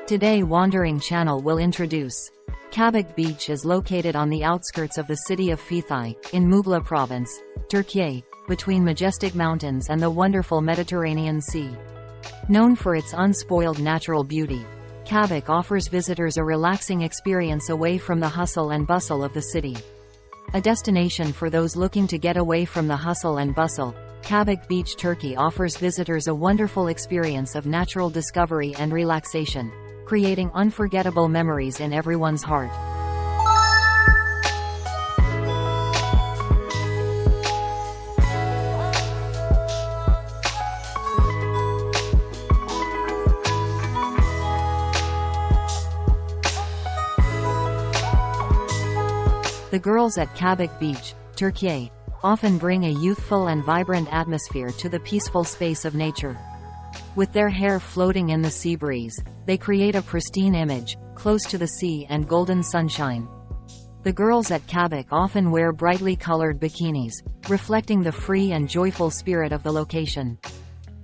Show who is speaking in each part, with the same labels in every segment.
Speaker 1: Today Wandering Channel will introduce. Kabak Beach is located on the outskirts of the city of Fethiye, in Muğla Province, Türkiye, between majestic mountains and the wonderful Mediterranean Sea. Known for its unspoiled natural beauty, Kabak offers visitors a relaxing experience away from the hustle and bustle of the city. A destination for those looking to get away from the hustle and bustle, Kabak Beach, Turkey offers visitors a wonderful experience of natural discovery and relaxation, creating unforgettable memories in everyone's heart. The girls at Kabak Beach, Türkiye, often bring a youthful and vibrant atmosphere to the peaceful space of nature. With their hair floating in the sea breeze, they create a pristine image, close to the sea and golden sunshine. The girls at Kabak often wear brightly colored bikinis, reflecting the free and joyful spirit of the location.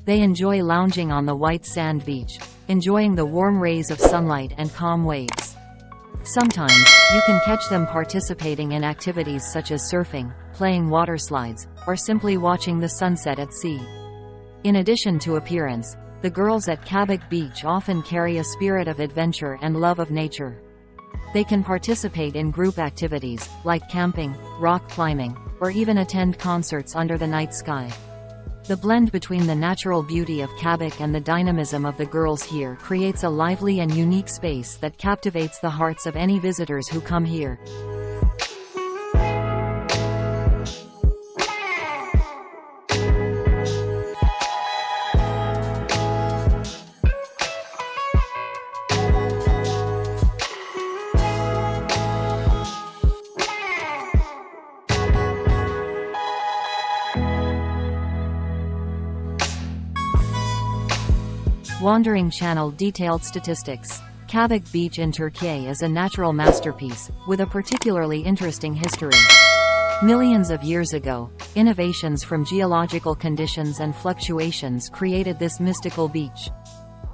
Speaker 1: They enjoy lounging on the white sand beach, enjoying the warm rays of sunlight and calm waves. Sometimes, you can catch them participating in activities such as surfing, playing water slides, or simply watching the sunset at sea. In addition to appearance, the girls at Kabak Beach often carry a spirit of adventure and love of nature. They can participate in group activities, like camping, rock climbing, or even attend concerts under the night sky. The blend between the natural beauty of Kabak and the dynamism of the girls here creates a lively and unique space that captivates the hearts of any visitors who come here. Wandering Channel detailed statistics. Kabak Beach in Türkiye is a natural masterpiece, with a particularly interesting history. Millions of years ago, innovations from geological conditions and fluctuations created this mystical beach.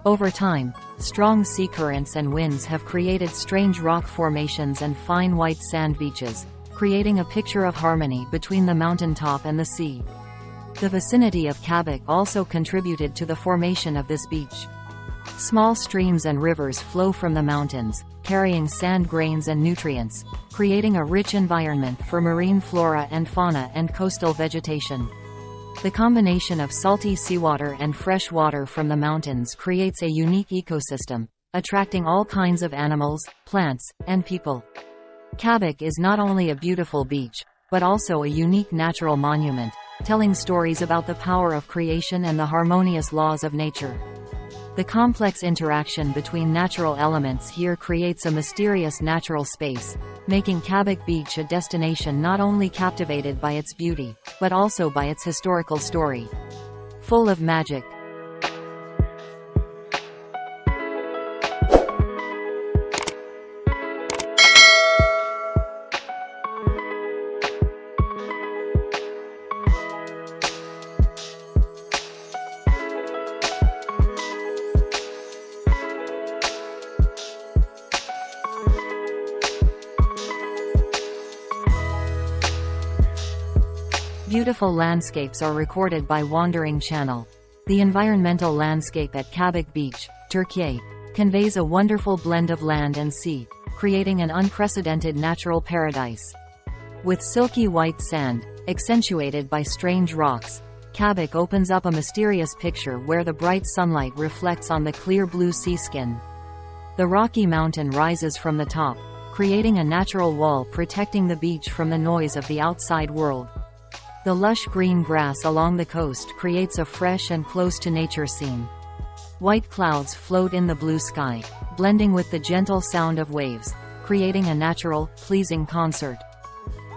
Speaker 1: Over time, strong sea currents and winds have created strange rock formations and fine white sand beaches, creating a picture of harmony between the mountaintop and the sea. The vicinity of Kabak also contributed to the formation of this beach. Small streams and rivers flow from the mountains, carrying sand grains and nutrients, creating a rich environment for marine flora and fauna and coastal vegetation. The combination of salty seawater and fresh water from the mountains creates a unique ecosystem, attracting all kinds of animals, plants, and people. Kabak is not only a beautiful beach, but also a unique natural monument, telling stories about the power of creation and the harmonious laws of nature. The complex interaction between natural elements here creates a mysterious natural space, making Kabak Beach a destination not only captivated by its beauty, but also by its historical story. Full of magic. Beautiful landscapes are recorded by Wandering Channel. The environmental landscape at Kabak Beach, Türkiye, conveys a wonderful blend of land and sea, creating an unprecedented natural paradise. With silky white sand, accentuated by strange rocks, Kabak opens up a mysterious picture where the bright sunlight reflects on the clear blue sea skin. The rocky mountain rises from the top, creating a natural wall protecting the beach from the noise of the outside world. The lush green grass along the coast creates a fresh and close-to-nature scene. White clouds float in the blue sky, blending with the gentle sound of waves, creating a natural, pleasing concert.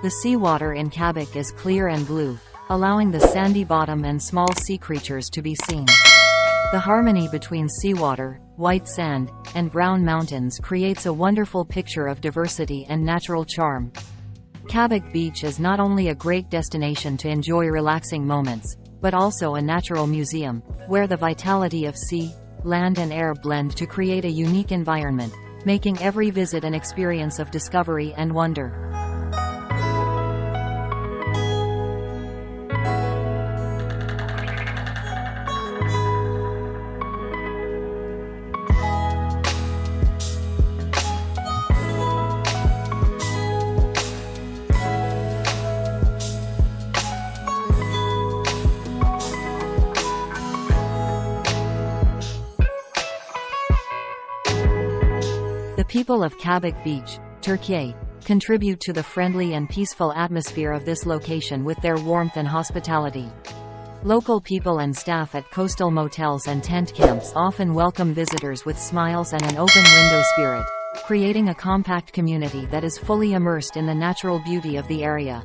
Speaker 1: The seawater in Kabak is clear and blue, allowing the sandy bottom and small sea creatures to be seen. The harmony between seawater, white sand, and brown mountains creates a wonderful picture of diversity and natural charm. Kabak Beach is not only a great destination to enjoy relaxing moments, but also a natural museum, where the vitality of sea, land and air blend to create a unique environment, making every visit an experience of discovery and wonder. The people of Kabak Beach, Türkiye, contribute to the friendly and peaceful atmosphere of this location with their warmth and hospitality. Local people and staff at coastal motels and tent camps often welcome visitors with smiles and an open window spirit, creating a compact community that is fully immersed in the natural beauty of the area.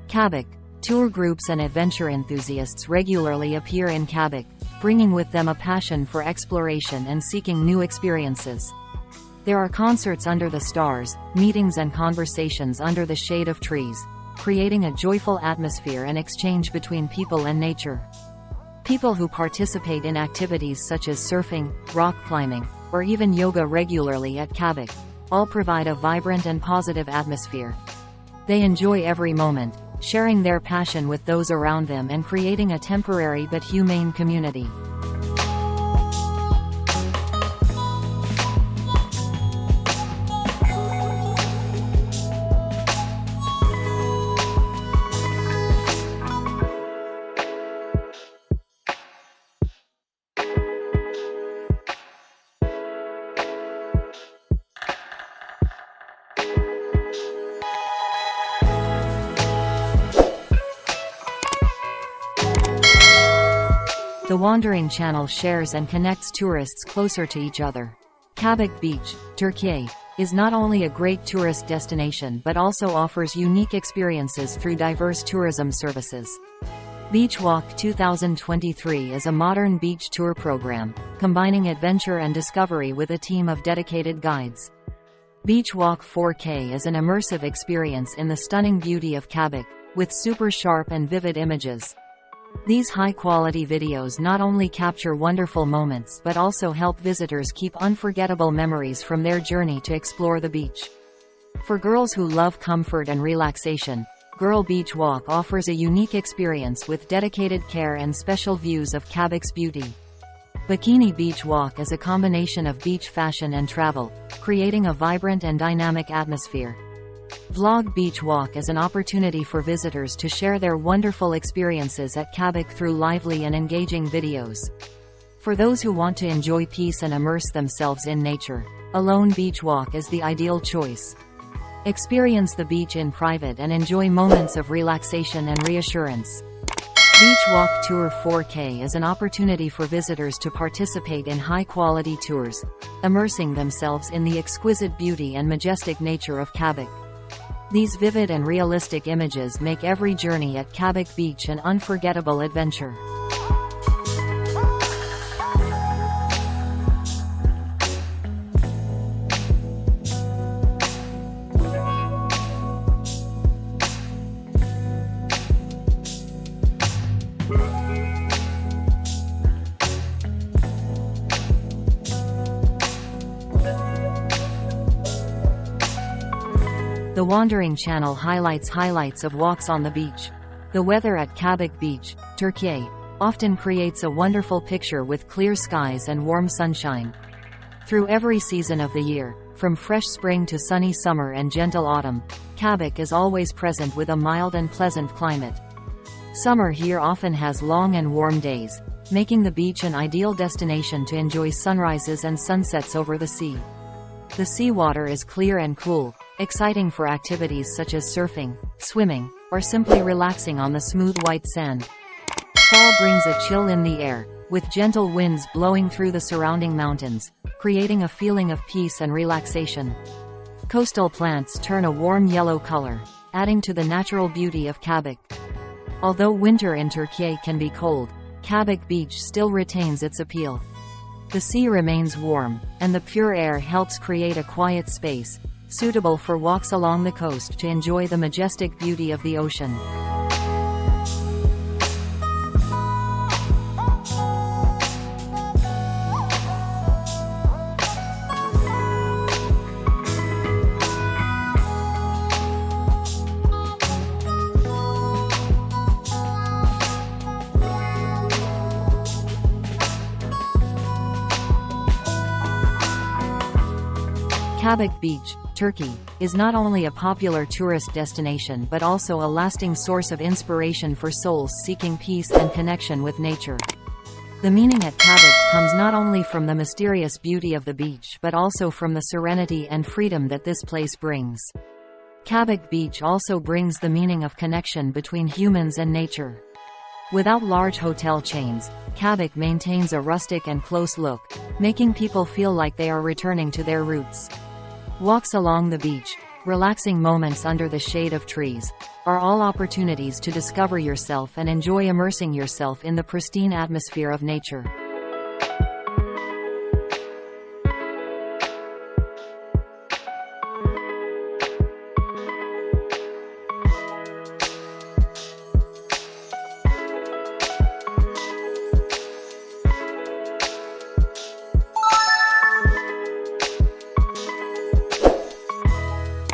Speaker 1: Kabak. Tour groups and adventure enthusiasts regularly appear in Kabak, bringing with them a passion for exploration and seeking new experiences. There are concerts under the stars, meetings and conversations under the shade of trees, creating a joyful atmosphere and exchange between people and nature. People who participate in activities such as surfing, rock climbing, or even yoga regularly at Kabak, all provide a vibrant and positive atmosphere. They enjoy every moment, sharing their passion with those around them and creating a temporary but humane community. The wandering channel shares and connects tourists closer to each other. Kabak Beach, Türkiye, is not only a great tourist destination but also offers unique experiences through diverse tourism services. Beach Walk 2023 is a modern beach tour program, combining adventure and discovery with a team of dedicated guides. Beach Walk 4K is an immersive experience in the stunning beauty of Kabak, with super sharp and vivid images. These high-quality videos not only capture wonderful moments but also help visitors keep unforgettable memories from their journey to explore the beach. For girls who love comfort and relaxation, Girl Beach Walk offers a unique experience with dedicated care and special views of Kabak's beauty. Bikini Beach Walk is a combination of beach fashion and travel, creating a vibrant and dynamic atmosphere. Vlog Beach Walk is an opportunity for visitors to share their wonderful experiences at Kabak through lively and engaging videos. For those who want to enjoy peace and immerse themselves in nature, a lone beach walk is the ideal choice. Experience the beach in private and enjoy moments of relaxation and reassurance. Beach Walk Tour 4K is an opportunity for visitors to participate in high-quality tours, immersing themselves in the exquisite beauty and majestic nature of Kabak. These vivid and realistic images make every journey at Kabak Beach an unforgettable adventure. The Wandering Channel highlights of walks on the beach. The weather at Kabak Beach, Türkiye, often creates a wonderful picture with clear skies and warm sunshine. Through every season of the year, from fresh spring to sunny summer and gentle autumn, Kabak is always present with a mild and pleasant climate. Summer here often has long and warm days, making the beach an ideal destination to enjoy sunrises and sunsets over the sea. The seawater is clear and cool, exciting for activities such as surfing, swimming, or simply relaxing on the smooth white sand. Fall brings a chill in the air, with gentle winds blowing through the surrounding mountains, creating a feeling of peace and relaxation. Coastal plants turn a warm yellow color, adding to the natural beauty of Kabak. Although winter in Türkiye can be cold, Kabak Beach still retains its appeal. The sea remains warm, and the pure air helps create a quiet space, suitable for walks along the coast to enjoy the majestic beauty of the ocean. Kabak Beach, Turkey, is not only a popular tourist destination but also a lasting source of inspiration for souls seeking peace and connection with nature. The meaning at Kabak comes not only from the mysterious beauty of the beach but also from the serenity and freedom that this place brings. Kabak Beach also brings the meaning of connection between humans and nature. Without large hotel chains, Kabak maintains a rustic and close look, making people feel like they are returning to their roots. Walks along the beach, relaxing moments under the shade of trees, are all opportunities to discover yourself and enjoy immersing yourself in the pristine atmosphere of nature.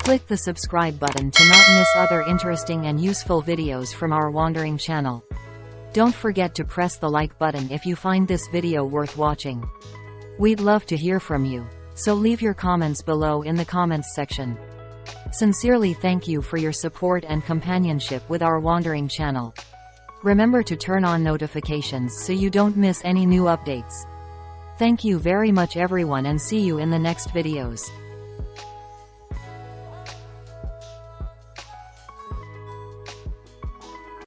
Speaker 1: Click the subscribe button to not miss other interesting and useful videos from our wandering channel. Don't forget to press the like button if you find this video worth watching. We'd love to hear from you, so leave your comments below in the comments section. Sincerely thank you for your support and companionship with our wandering channel. Remember to turn on notifications so you don't miss any new updates. Thank you very much everyone, and see you in the next videos.